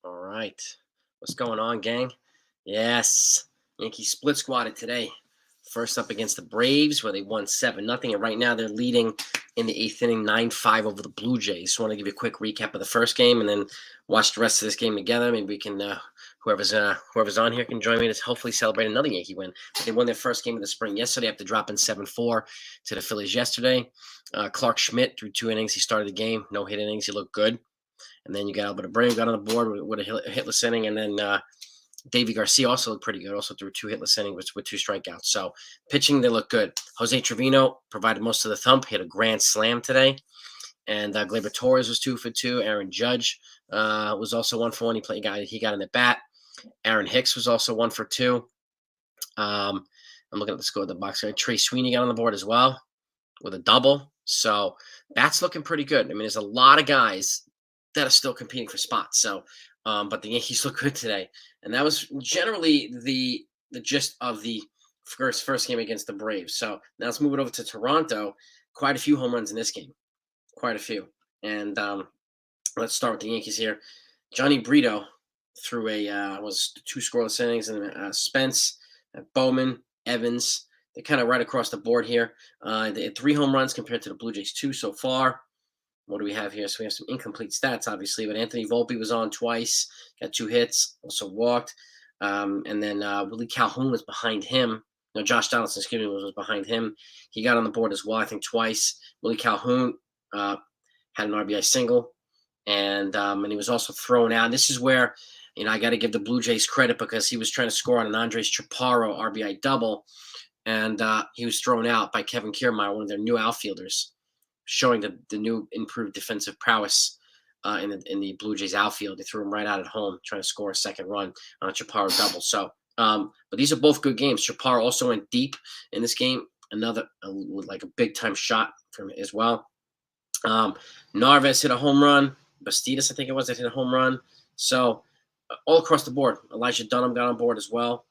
All right. What's going on, gang? Yes. Yankees split squatted today. First up against the Braves, where they won 7-0. And right now they're leading in the eighth inning 9-5 over the Blue Jays. Just want to give you a quick recap of the first game and then watch the rest of this game together. Maybe we can whoever's on here can join me to hopefully celebrate another Yankee win. But they won their first game of the spring yesterday after dropping 7-4 to the Phillies yesterday. Clark Schmidt threw 2 innings. He started the game, no hit innings. He looked good. And then you got Albert Abreu got on the board with a hitless inning, and then Davey Garcia also looked pretty good. Also threw 2 hitless innings with 2 strikeouts. So pitching, they look good. Jose Trevino provided most of the thump. Hit a grand slam today, and Gleyber Torres was 2 for 2. Aaron Judge was also 1 for 1. He got in the bat. Aaron Hicks was also 1 for 2. I'm looking at the score of the box here. Trey Sweeney got on the board as well with a double. So that's looking pretty good. I mean, there's a lot of guys that are still competing for spots. So, but the Yankees look good today, and that was generally the gist of the first game against the Braves. So now let's move it over to Toronto. Quite a few home runs in this game, quite a few. And let's start with the Yankees here. Johnny Brito threw was 2 scoreless innings, and Spence, Bowman, Evans. They're kind of right across the board here. They had 3 home runs compared to the Blue Jays 2 so far. What do we have here? So we have some incomplete stats, obviously, but Anthony Volpe was on twice, got 2 hits, also walked. And then Willie Calhoun was behind him. No, Josh Donaldson, excuse me, was behind him. He got on the board as well, I think twice. Willie Calhoun had an RBI single, and he was also thrown out. And this is where, I got to give the Blue Jays credit because he was trying to score on an Andres Chaparro RBI double, and he was thrown out by Kevin Kiermaier, one of their new outfielders, showing the new improved defensive prowess in the Blue Jays outfield. They threw him right out at home, trying to score a second run on a Chaparro double. So, but these are both good games. Chaparro also went deep in this game, another like a big time shot from as well. Narvaez hit a home run. Bastidas, I think it was, that hit a home run. So all across the board. Elijah Dunham got on board as well.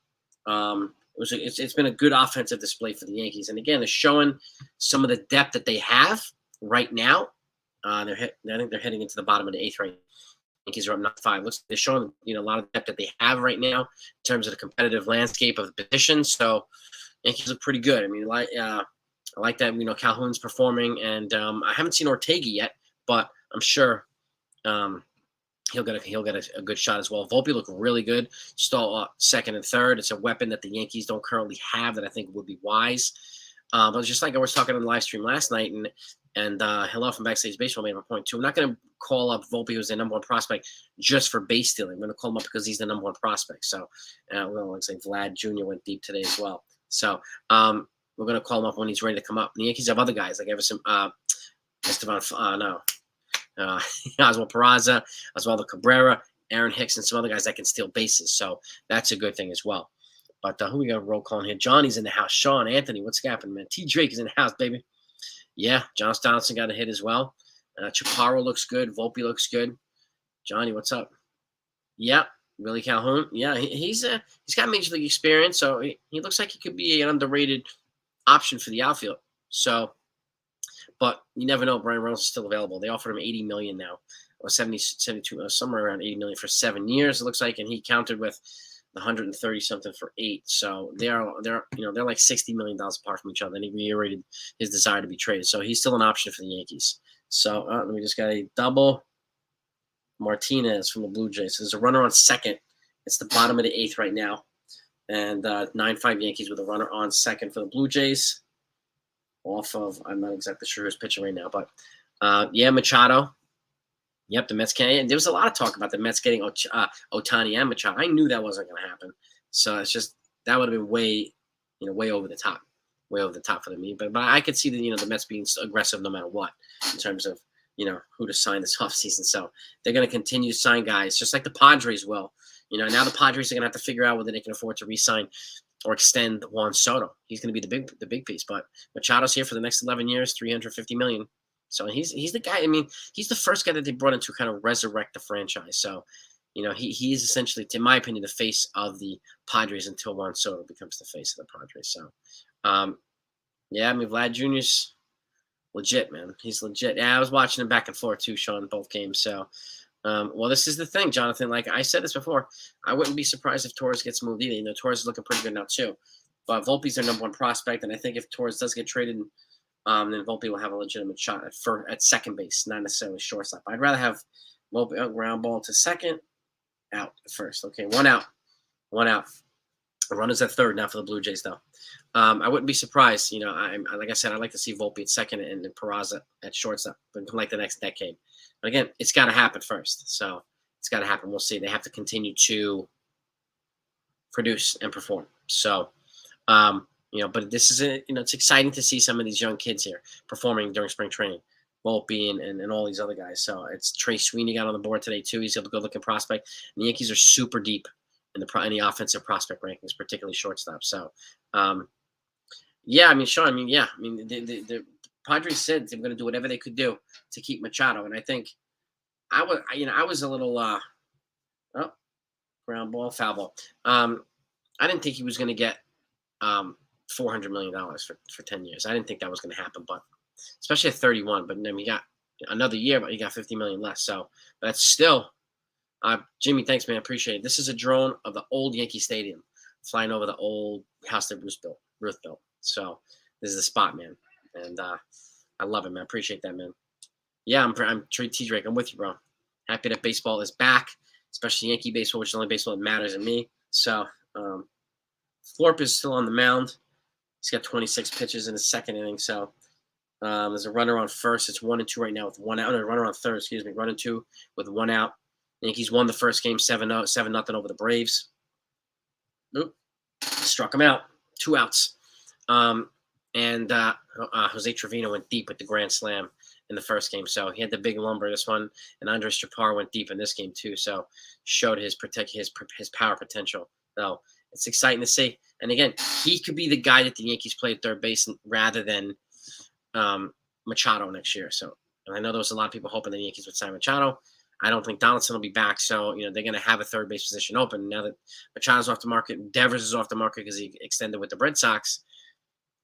It's been a good offensive display for the Yankees, and again, they're showing some of the depth that they have right now. I think they're heading into the bottom of the 8th right now. Yankees are up 9-5. They're showing a lot of depth that they have right now in terms of the competitive landscape of the position. So Yankees look pretty good. I mean, I like that. Calhoun's performing, and I haven't seen Ortega yet, but I'm sure he'll get a good shot as well. Volpe looked really good. Stole second and third. It's a weapon that the Yankees don't currently have that I think would be wise. But just like I was talking on the live stream last night, and hello from Backstage Baseball made a point too. I'm not going to call up Volpe, who's the number 1 prospect, just for base stealing. I'm going to call him up because he's the number 1 prospect. So looks like Vlad Jr. went deep today as well. So we're going to call him up when he's ready to come up. And the Yankees have other guys like Everson, Oswald Peraza, Oswaldo Cabrera, Aaron Hicks, and some other guys that can steal bases. So that's a good thing as well. But who we got roll calling here? Johnny's in the house. Sean, Anthony, what's happening, man? T. Drake is in the house, baby. Yeah, Josh Donaldson got a hit as well. Chaparro looks good. Volpe looks good. Johnny, what's up? Yeah, Willie Calhoun. Yeah, he's got major league experience, so he looks like he could be an underrated option for the outfield. So, but you never know. Brian Reynolds is still available. They offered him $80 million now, or 72, somewhere around $80 million for 7 years. It looks like, and he countered with 130 something for 8. So they're like $60 million apart from each other. And he reiterated his desire to be traded. So he's still an option for the Yankees. So let me just got a double. Martinez from the Blue Jays. So there's a runner on second. It's the bottom of the 8th right now. And 9-5 Yankees with a runner on second for the Blue Jays. Off of, I'm not exactly sure who's pitching right now, but Machado. Yep, the Mets can. And there was a lot of talk about the Mets getting Ohtani and Machado. I knew that wasn't going to happen. So it's just that would have been way over the top for them. But I could see the Mets being aggressive no matter what in terms of who to sign this offseason. So they're going to continue to sign guys just like the Padres will. Now the Padres are going to have to figure out whether they can afford to re-sign or extend Juan Soto. He's going to be the big piece. But Machado's here for the next 11 years, $350 million. So he's the guy. I mean, he's the first guy that they brought in to kind of resurrect the franchise. So, he is essentially, in my opinion, the face of the Padres until Juan Soto becomes the face of the Padres. So, Vlad Jr.'s legit, man. He's legit. Yeah, I was watching him back and forth too, Sean, both games. So, Well, this is the thing, Jonathan. Like I said this before, I wouldn't be surprised if Torres gets moved either. You know, Torres is looking pretty good now too. But Volpe's their number one prospect, and I think if Torres does get traded, then Volpe will have a legitimate shot at second base, not necessarily shortstop. I'd rather have Volpe ground ball to second, out at first. Okay, one out, one out. The runners at third now for the Blue Jays, though. I wouldn't be surprised. You know, like I said, I'd like to see Volpe at second and Peraza at shortstop, but like the next decade. But again, it's got to happen first. So it's got to happen. We'll see. They have to continue to produce and perform. So, but this is it's exciting to see some of these young kids here performing during spring training. Volpe and all these other guys. So it's Trey Sweeney got on the board today too. He's a good looking prospect. And the Yankees are super deep in the offensive prospect rankings, particularly shortstop. So, yeah, I mean, Sean, the Padres said they were going to do whatever they could do to keep Machado, and I think I was a little ground ball, foul ball. I didn't think he was going to get $400 million for 10 years. I didn't think that was going to happen, but especially at 31. But then he got another year, but he got 50 million less. So that's still. Jimmy, thanks, man. Appreciate it. This is a drone of the old Yankee Stadium flying over the old house that Ruth built. So this is the spot, man. And I love it, man. Appreciate that, man. Yeah, I'm Trey T. Drake. I'm with you, bro. Happy that baseball is back, especially Yankee baseball, which is the only baseball that matters to me. So Thorpe is still on the mound. He's got 26 pitches in the second inning. So there's a runner on first. It's 1-2 right now with 1 out. No, runner on third, excuse me. 1-2 with 1 out. Yankees won the first game 7-0 over the Braves. Oop. Struck him out. 2 outs. Jose Trevino went deep with the grand slam in the first game. So he had the big lumber this one. And Andres Chaparro went deep in this game too. So showed his power potential. So it's exciting to see. And again, he could be the guy that the Yankees play at third base rather than Machado next year. So and I know there was a lot of people hoping the Yankees would sign Machado. I don't think Donaldson will be back, so they're going to have a third base position open now that Machado's off the market. Devers is off the market because he extended with the Red Sox.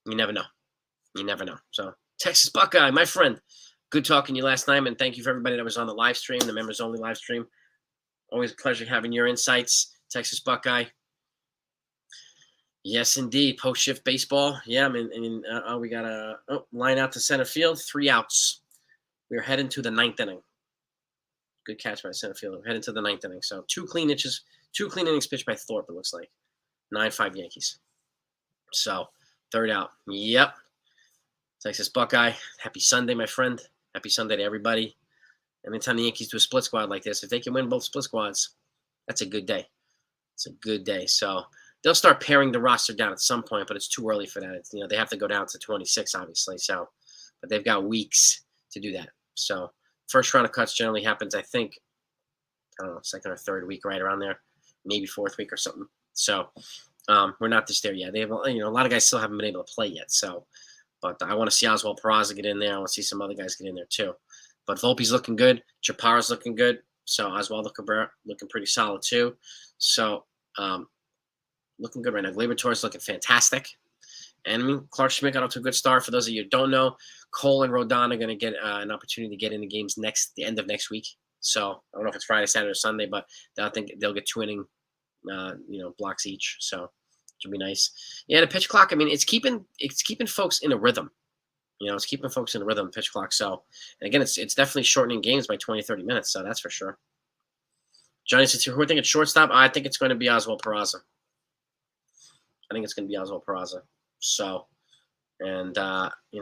You never know. You never know. So Texas Buckeye, my friend, good talking to you last night, and thank you for everybody that was on the live stream, the members only live stream. Always a pleasure having your insights, Texas Buckeye. Yes, indeed. Post shift baseball. Yeah, we got a line out to center field, 3 outs. We're heading to the 9th inning. Good catch by center fielder. Heading to the 9th inning. So 2 clean innings pitched by Thorpe, it looks like. 9-5 Yankees. So 3rd out. Yep. Texas Buckeye. Happy Sunday, my friend. Happy Sunday to everybody. Anytime the Yankees do a split squad like this, if they can win both split squads, that's a good day. It's a good day. So they'll start paring the roster down at some point, but it's too early for that. They have to go down to 26, obviously. So, but they've got weeks to do that. So first round of cuts generally happens, I think, I don't know, 2nd or 3rd week, right around there, maybe 4th week or something. So we're not just there yet. They have, a lot of guys still haven't been able to play yet. So, but I want to see Oswald Peraza get in there. I want to see some other guys get in there too. But Volpe's looking good. Chaparro's looking good. So Oswald looking pretty solid too. So looking good right now. Gleyber Torres looking fantastic. And Clark Schmidt got off to a good start. For those of you who don't know, Cole and Rodon are going to get an opportunity to get into games the end of next week. So I don't know if it's Friday, Saturday, or Sunday, but I think they'll get 2 inning, blocks each. So which will be nice. Yeah, the pitch clock. It's keeping folks in a rhythm. It's keeping folks in a rhythm. Pitch clock. So and again, it's definitely shortening games by 20, 30 minutes. So that's for sure. Johnny says, who I think it's shortstop? I think it's going to be Oswald Peraza. So, and, you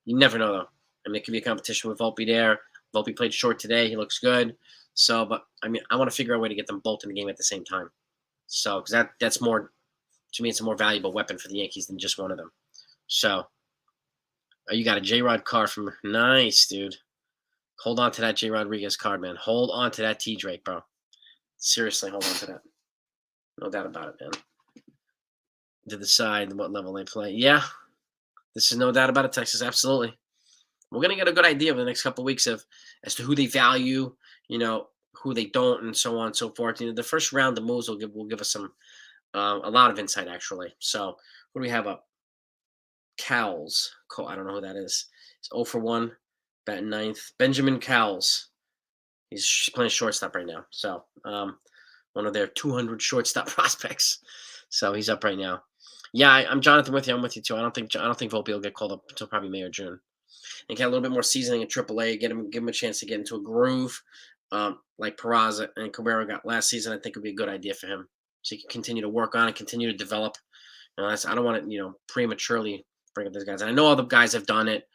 never know, though. It could be a competition with Volpe there. Volpe played short today. He looks good. So, but, I want to figure out a way to get them both in the game at the same time. So, because that's more, to me, it's a more valuable weapon for the Yankees than just one of them. So, you got a J-Rod card from, nice, dude. Hold on to that J. Rodriguez card, man. Hold on to that T. Drake, bro. Seriously, hold on to that. No doubt about it, man. To decide what level they play. Yeah, this is no doubt about it, Texas. Absolutely. We're going to get a good idea over the next couple of weeks as to who they value, who they don't, and so on and so forth. The first round of moves will give us some a lot of insight, actually. So what do we have up? Cowles. I don't know who that is. It's 0 for 1, batting 9th. Benjamin Cowles. He's playing shortstop right now. So one of their 200 shortstop prospects. So he's up right now. Yeah, I'm Jonathan with you. I'm with you too. I don't think Volpe will get called up until probably May or June, and get a little bit more seasoning in AAA. Give him a chance to get into a groove, like Peraza and Cabrera got last season. I think would be a good idea for him, so he can continue to work on it, continue to develop. I don't want to prematurely bring up these guys. And I know all the guys have done it.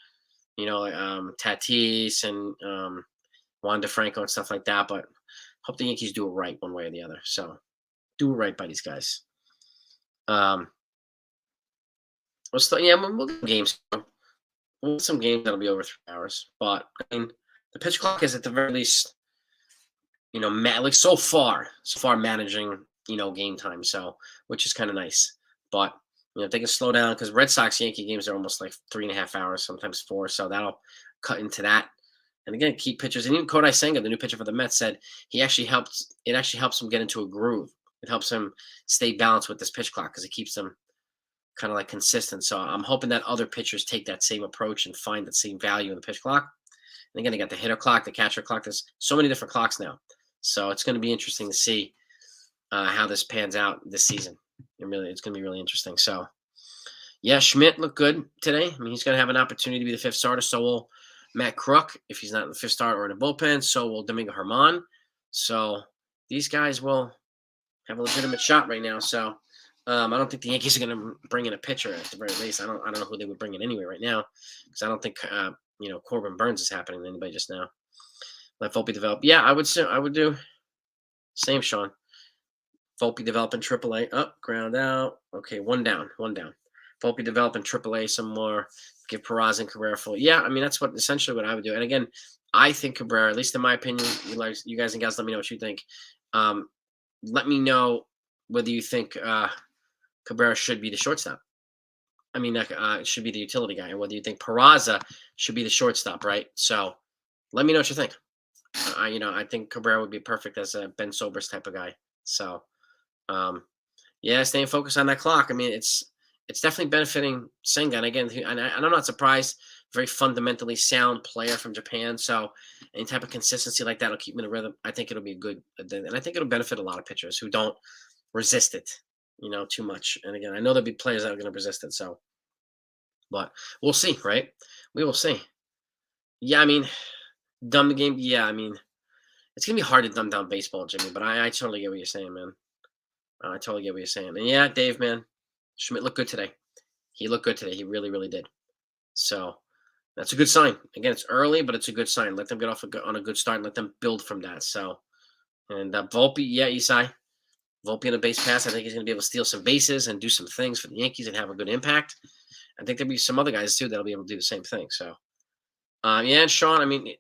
Like Tatis and Juan DeFranco and stuff like that. But hope the Yankees do it right one way or the other. So do it right by these guys. We'll get games. We'll get some games that'll be over 3 hours. But I mean, the pitch clock is at the very least, like so far managing, game time. So which is kind of nice. But if they can slow down, because Red Sox Yankee games are almost like 3.5 hours, sometimes 4. So that'll cut into that. And again, keep pitchers. And even Kodai Senga, the new pitcher for the Mets, said it actually helps him get into a groove. It helps him stay balanced with this pitch clock because it keeps them kind of like consistent. So I'm hoping that other pitchers take that same approach and find that same value in the pitch clock. And again, they got the hitter clock, the catcher clock. There's so many different clocks now. So it's going to be interesting to see how this pans out this season. It's going to be really interesting. So, yeah, Schmidt looked good today. I mean, he's going to have an opportunity to be the 5th starter. So will Matt Crook, if he's not in the 5th starter or in the bullpen. So will Domingo Germán. So these guys will have a legitimate shot right now. So I don't think the Yankees are going to bring in a pitcher at the very least. I don't know who they would bring in anyway right now, because I don't think Corbin Burns is happening to anybody just now. Let Volpe develop. Yeah, I would do same, Sean. Volpe develop in AAA. Up, ground out. Okay, one down. Volpe develop in AAA some more. Give Peraza and Cabrera full. Yeah, I mean that's essentially what I would do. And again, I think Cabrera, at least in my opinion, you guys and gals, let me know what you think. Let me know whether you think Cabrera should be the shortstop. I mean, it should be the utility guy, and whether you think Peraza should be the shortstop, right? So let me know what you think. I think Cabrera would be perfect as a Ben Sobers type of guy. So, staying focused on that clock. I mean, it's definitely benefiting Senga. And again, and I'm not surprised. Very fundamentally sound player from Japan. So any type of consistency like that will keep him in a rhythm. I think it'll be good, and I think it'll benefit a lot of pitchers who don't resist it, too much. And again, I know there'll be players that are going to resist it. So, but we'll see, right? We will see. Yeah, I mean, dumb the game. Yeah, I mean, it's gonna be hard to dumb down baseball, Jimmy. But I totally get what you're saying, man. I totally get what you're saying. And yeah, Dave, man, Schmidt looked good today. He looked good today. He really, really did. So that's a good sign. Again, it's early, but it's a good sign. Let them get off on a good start and let them build from that. So, and Volpe, yeah, Isai. Volpe on a base pass. I think he's going to be able to steal some bases and do some things for the Yankees and have a good impact. I think there'll be some other guys, too, that'll be able to do the same thing. So, and Sean, I mean,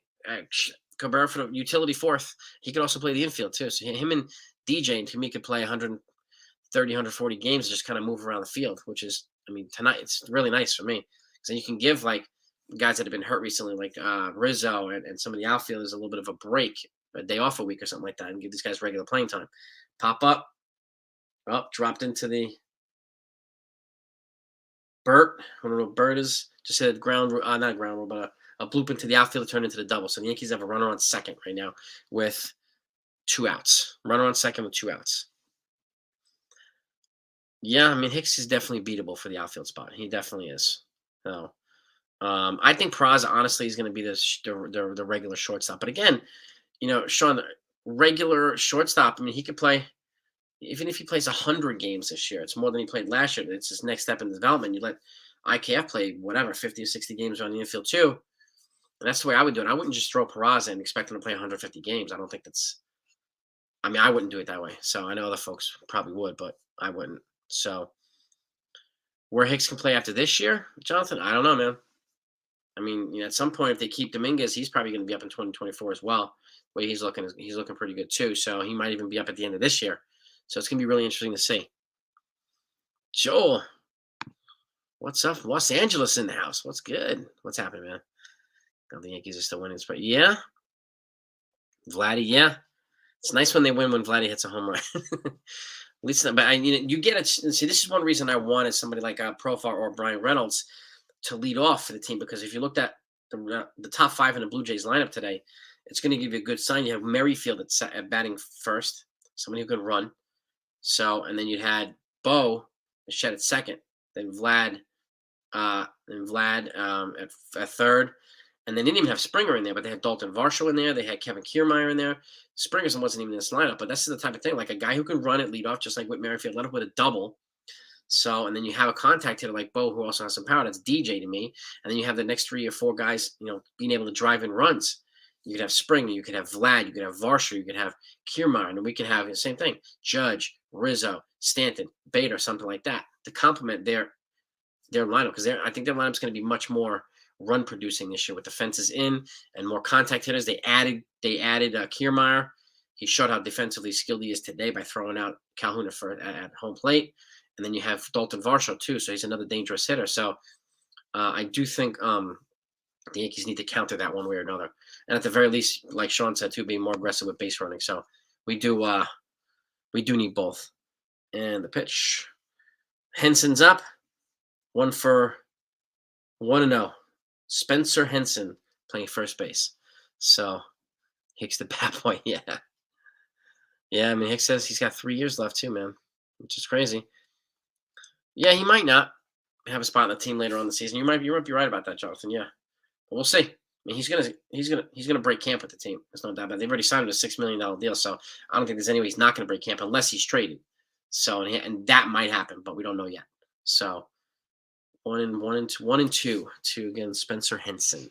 Cabrera for the utility 4th. He could also play the infield, too. So him and DJ and to me could play 130, 140 games and just kind of move around the field, which is, I mean, tonight it's really nice for me. Because then you can give, like, guys that have been hurt recently, like Rizzo and some of the outfielders, a little bit of a break, a day off a week or something like that, and give these guys regular playing time. Pop up, dropped into the Burt. I don't know what Burt is. Just hit a ground, not a ground rule, but a bloop into the outfield, turned into the double. So the Yankees have a runner on second right now with 2 outs. Runner on second with 2 outs. Yeah, I mean, Hicks is definitely beatable for the outfield spot. He definitely is. So, I think Peraza, honestly, is going to be the regular shortstop. But again, Sean, regular shortstop, I mean, he could play, even if he plays 100 games this year, it's more than he played last year. It's his next step in development. You let IKF play, whatever, 50 or 60 games on the infield, too. And that's the way I would do it. I wouldn't just throw Peraza and expect him to play 150 games. I don't think I wouldn't do it that way. So I know other folks probably would, but I wouldn't. So where Hicks can play after this year, Jonathan, I don't know, man. I mean, at some point, if they keep Dominguez, he's probably going to be up in 2024 as well. The way he's looking pretty good too. So he might even be up at the end of this year. So it's going to be really interesting to see. Joel, what's up? Los Angeles in the house. What's good? What's happening, man? The Yankees are still winning, but yeah, Vladdy, yeah, it's nice when they win when Vladdy hits a home run. At least, but you get it. See, this is one reason I wanted somebody like Profar or Brian Reynolds to lead off for the team, because if you looked at the top 5 in the Blue Jays lineup today, It's going to give you a good sign. You have Merrifield at batting first, somebody who can run. So, and then you had Bo Bichette at second, then Vlad at third, and they didn't even have Springer in there, but they had Dalton Varsho in there. They had Kevin Kiermaier in there. Springer wasn't even in this lineup, but this is the type of thing, like a guy who can run at leadoff, just like with Merrifield, let him with a double. So, and then you have a contact hitter like Bo, who also has some power. That's DJ to me. And then you have the next 3 or 4 guys, being able to drive in runs. You could have Springer, you could have Vlad, you could have Varsho, you could have Kiermaier, and we could have the same thing: Judge, Rizzo, Stanton, Bader, something like that, to complement their lineup, because I think their lineup's going to be much more run producing this year with the fences in and more contact hitters. They added Kiermaier. He showed how defensively skilled he is today by throwing out Calhoun at home plate. And then you have Dalton Varsho too, so he's another dangerous hitter. So I do think the Yankees need to counter that one way or another. And at the very least, like Sean said too, being more aggressive with base running. So we do need both. And the pitch, Henson's up, 1-0. Spencer Henson playing first base. So Hicks the bat boy, yeah. I mean, Hicks says he's got 3 years left too, man, which is crazy. Yeah, he might not have a spot on the team later on in the season. You might be right about that, Jonathan. Yeah, but we'll see. I mean, he's gonna break camp with the team. There's no doubt about it. They've already signed him a $6 million deal, so I don't think there's any way he's not gonna break camp unless he's traded. So and that might happen, but we don't know yet. So 1-2 to again Spencer Henson.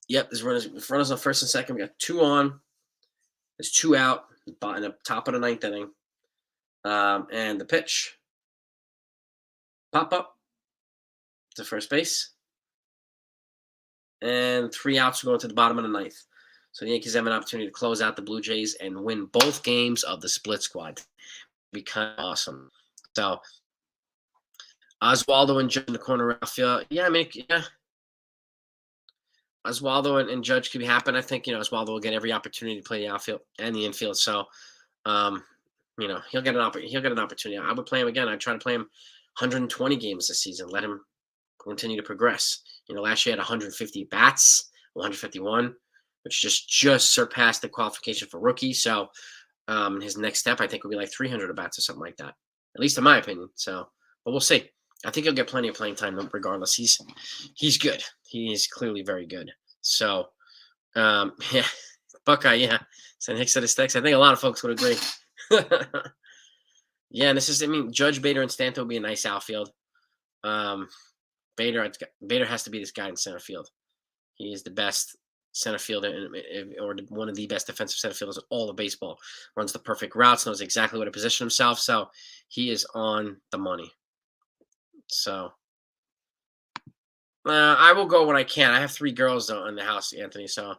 Yep, there's runners on first and second. We got 2 on. There's 2 out in the top of the 9th inning. And the pitch. Pop up to first base. And 3 outs going to the bottom of the 9th. So the Yankees have an opportunity to close out the Blue Jays and win both games of the split squad. Be kind of awesome. So Oswaldo and Judge in the corner outfield. Yeah, I mean, yeah. Oswaldo and Judge could be happen. I think, Oswaldo will get every opportunity to play the outfield and the infield. So, he'll get an opportunity. I would play him again. I'd try to play him 120 games this season. Let him continue to progress. Last year he had 150 bats, 151, which just surpassed the qualification for rookie. So his next step, I think, would be like 300 at bats or something like that, at least in my opinion. So, but we'll see. I think he'll get plenty of playing time regardless. He's good. He is clearly very good. So, yeah, Buckeye, yeah. Send Hicks at his text. I think a lot of folks would agree. Yeah, and Judge, Bader, and Stanton will be a nice outfield. Bader has to be this guy in center field. He is the best center fielder, or one of the best defensive center fielders in all of baseball. Runs the perfect routes, knows exactly where to position himself. So he is on the money. So I will go when I can. I have 3 girls though in the house, Anthony. So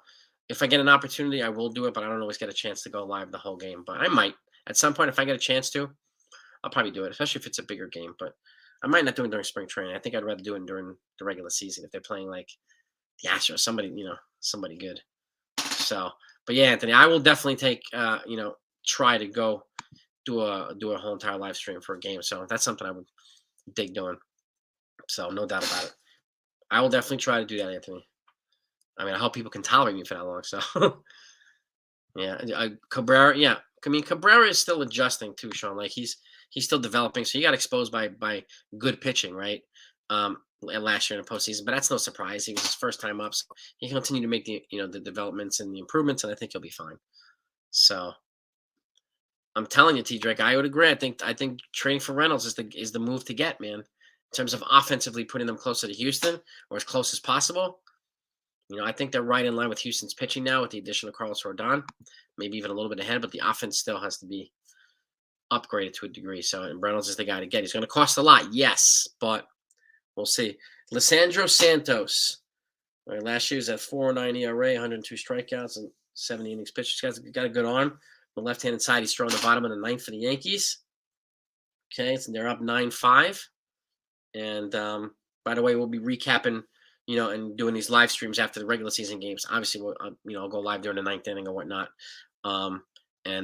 if I get an opportunity, I will do it. But I don't always get a chance to go live the whole game. But I might at some point if I get a chance to. I'll probably do it, especially if it's a bigger game. But I might not do it during spring training. I think I'd rather do it during the regular season if they're playing like the Astros, somebody good. So, but yeah, Anthony, I will definitely take try to go do a whole entire live stream for a game. So that's something I would dig doing. So no doubt about it. I will definitely try to do that, Anthony. I mean, I hope people can tolerate me for that long. So yeah, Cabrera. Yeah, I mean Cabrera is still adjusting too, Sean. Like he's still developing. So he got exposed by good pitching, right? Last year in the postseason, but that's no surprise. He was his first time up. So he can continue to make the developments and the improvements, and I think he'll be fine. So I'm telling you, T. Drake, I would agree. I think trading for Reynolds is the move to get, man. In terms of offensively putting them closer to Houston or as close as possible. I think they're right in line with Houston's pitching now with the addition of Carlos Rodon, maybe even a little bit ahead, but the offense still has to be upgraded to a degree. So, and Reynolds is the guy to get. He's going to cost a lot, yes, but we'll see. Lissandro Santos. All right, last year was at 4.09 ERA, 102 strikeouts, and 70 innings pitched. He's got a good arm. On the left-handed side, he's throwing the bottom of the 9th for the Yankees. Okay, so they're up 9-5. And by the way, we'll be recapping, and doing these live streams after the regular season games. Obviously, I'll go live during the 9th inning or whatnot, and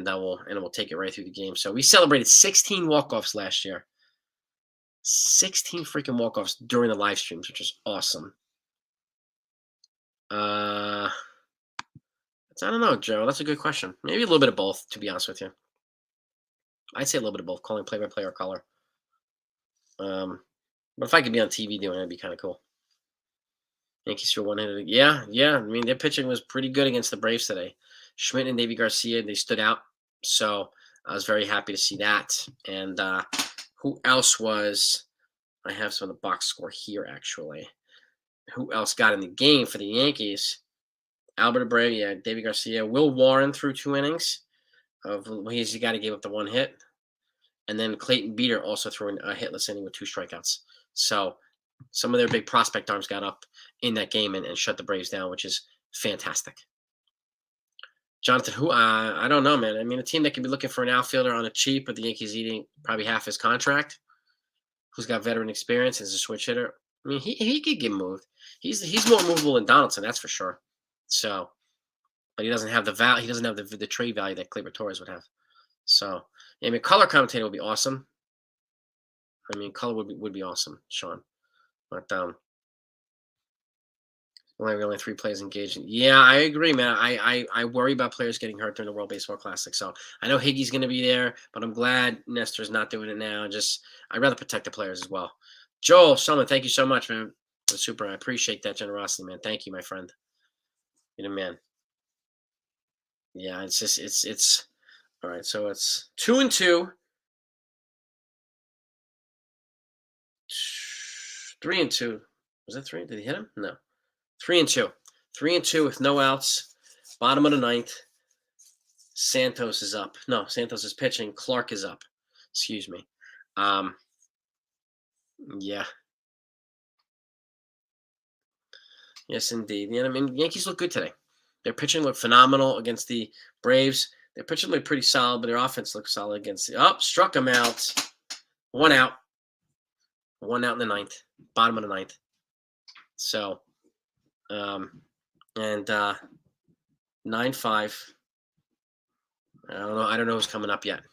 we'll take it right through the game. So we celebrated 16 walk-offs last year. 16 freaking walk-offs during the live streams, which is awesome. I don't know, Joe. That's a good question. Maybe a little bit of both, to be honest with you. I'd say a little bit of both, calling play-by-play or color. But if I could be on TV doing it, it'd be kind of cool. Yankees threw one-handed. Yeah, yeah. I mean, their pitching was pretty good against the Braves today. Schmidt and Davy Garcia, they stood out. So I was very happy to see that. And who else was? I have some of the box score here, actually. Who else got in the game for the Yankees? Albert Abreu, yeah, Davy Garcia. Will Warren threw 2 innings. He's the guy that gave up the 1 hit. And then Clayton Beater also threw a hitless inning with 2 strikeouts. So some of their big prospect arms got up in that game and shut the Braves down, which is fantastic. Jonathan, who I don't know, man. I mean, a team that could be looking for an outfielder on a cheap, but the Yankees eating probably half his contract. Who's got veteran experience as a switch hitter? I mean, he could get moved. He's more movable than Donaldson, that's for sure. So, but he doesn't have the value. He doesn't have the trade value that Gleyber Torres would have. So, I mean, color commentator would be awesome. I mean, color would be awesome, Sean. But only 3 players engaged. Yeah, I agree, man. I worry about players getting hurt during the World Baseball Classic. So I know Higgy's going to be there, but I'm glad Nestor's not doing it now. I'd rather protect the players as well. Joel Summer, thank you so much, man. That's super. I appreciate that generosity, man. Thank you, my friend. You're the man. Yeah, it's all right. So it's 2-2, 3-2. Was that 3? Did he hit him? No. 3-2. 3-2 with no outs. Bottom of the 9th. Santos is up. No, Santos is pitching. Clark is up. Excuse me. Yeah. Yes, indeed. Yeah, I mean, Yankees look good today. Their pitching looked phenomenal against the Braves. Their pitching looked pretty solid, but their offense looked solid against the. Struck him out. 1 out. 1 out in the 9th. Bottom of the 9th. So, and 9-5. I don't know who's coming up yet.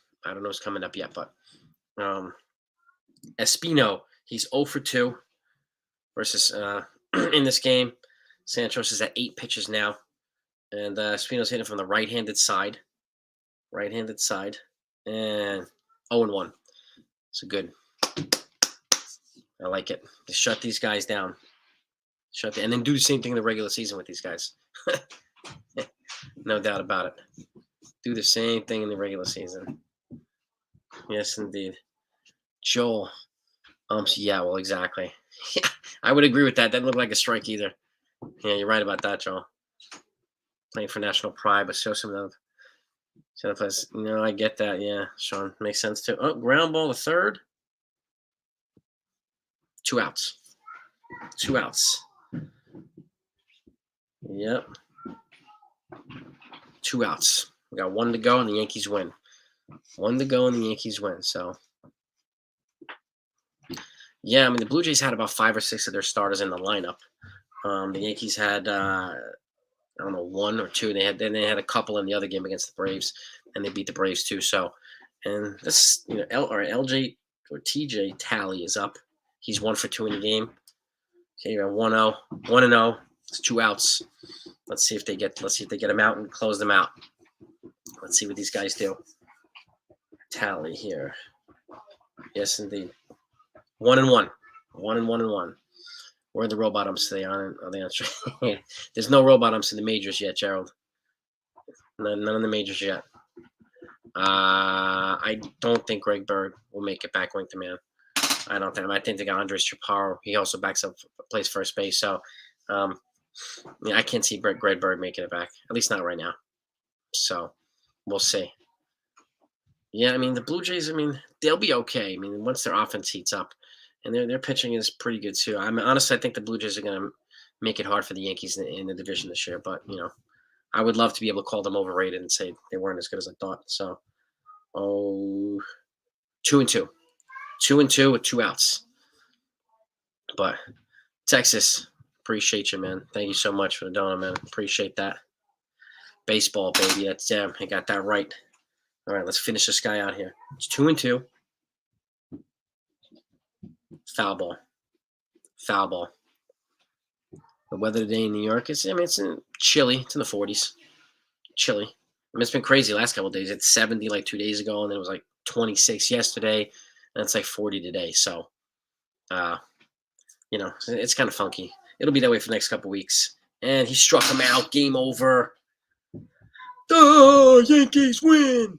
But Espino, he's 0 for 2 versus in this game. Santos is at 8 pitches now, and Espino's hitting from the right-handed side, and 0-1. So good. I like it. To shut these guys down. And then do the same thing in the regular season with these guys. No doubt about it. Do the same thing in the regular season. Yes, indeed. Joel. Yeah, well, exactly. Yeah, I would agree with that. That didn't look like a strike either. Yeah, you're right about that, Joel. Playing for national pride, but show some love. I get that. Yeah, Sean, makes sense too. Ground ball, the 3rd. 2 outs. 2 outs. Yep. 2 outs. We got 1 to go, and the Yankees win. 1 to go, and the Yankees win. So, yeah, I mean, the Blue Jays had about 5 or 6 of their starters in the lineup. The Yankees had, I don't know, 1 or 2. They had a couple in the other game against the Braves, and they beat the Braves too. So, and this, LJ or TJ Tally is up. He's 1 for 2 in the game. Okay, you're at 1-0. 1-0. It's 2 outs. Let's see if they get him out and close them out. Let's see what these guys do. Tally here. Yes, indeed. 1-1. 1-1. Where are the robot umps today? Are they on? There's no robot umps in the majors yet, Gerald. None in the majors yet. I don't think Greg Bird will make it back wing to man. I don't think. I think they got Andres Chaparro. He also plays first base. So, I can't see Greg Bird making it back. At least not right now. So, we'll see. Yeah, I mean, the Blue Jays, they'll be okay. I mean, once their offense heats up, and their pitching is pretty good too. Honestly, I think the Blue Jays are going to make it hard for the Yankees in the division this year. But, I would love to be able to call them overrated and say they weren't as good as I thought. So, 2-2. 2-2 with 2 outs. But Texas, appreciate you, man. Thank you so much for the donut, man. Appreciate that. Baseball, baby. That's damn. I got that right. All right, let's finish this guy out here. It's 2-2. Foul ball. The weather today in New York is, it's chilly. It's in the 40s. chilly. I mean, it's been crazy the last couple of days. It's 70 like 2 days ago, and then it was like 26 yesterday, and it's like 40 today. So, uh, it's kind of funky. It'll be that way for the next couple of weeks. And he struck him out. Game over. The Yankees win.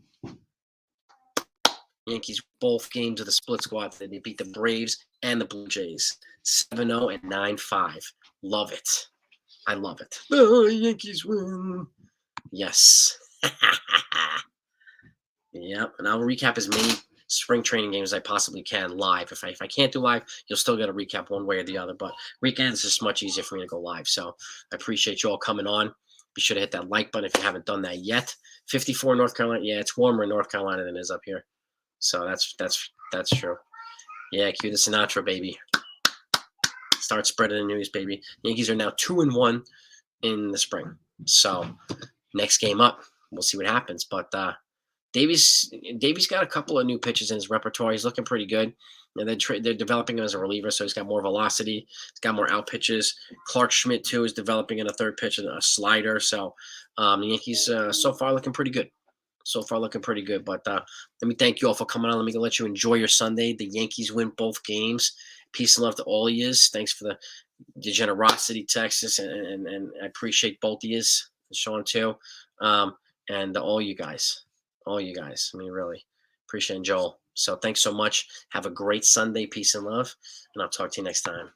Yankees both games of the split squad. They beat the Braves and the Blue Jays 7-0 and 9-5. Love it. I love it. The Yankees win. Yes. Yep. And I'll recap as many spring training games as I possibly can live. If I can't do live, you'll still get a recap one way or the other. But weekends is much easier for me to go live. So I appreciate you all coming on. Be sure to hit that like button if you haven't done that yet. 54 North Carolina. Yeah, it's warmer in North Carolina than it is up here. So that's true. Yeah, cue the Sinatra, baby. Start spreading the news, baby. Yankees are now 2-1 in the spring. So next game up, we'll see what happens. But Davies got a couple of new pitches in his repertoire. He's looking pretty good. And they're developing him as a reliever, so he's got more velocity. He's got more out pitches. Clark Schmidt, too, is developing in a third pitch and a slider. So the Yankees so far looking pretty good. But let me thank you all for coming on. Let me let you enjoy your Sunday. The Yankees win both games. Peace and love to all of yous. Thanks for the generosity, Texas, and I appreciate both of yous, Sean too, and all you guys. I mean, really appreciate Joel. So thanks so much. Have a great Sunday. Peace and love, and I'll talk to you next time.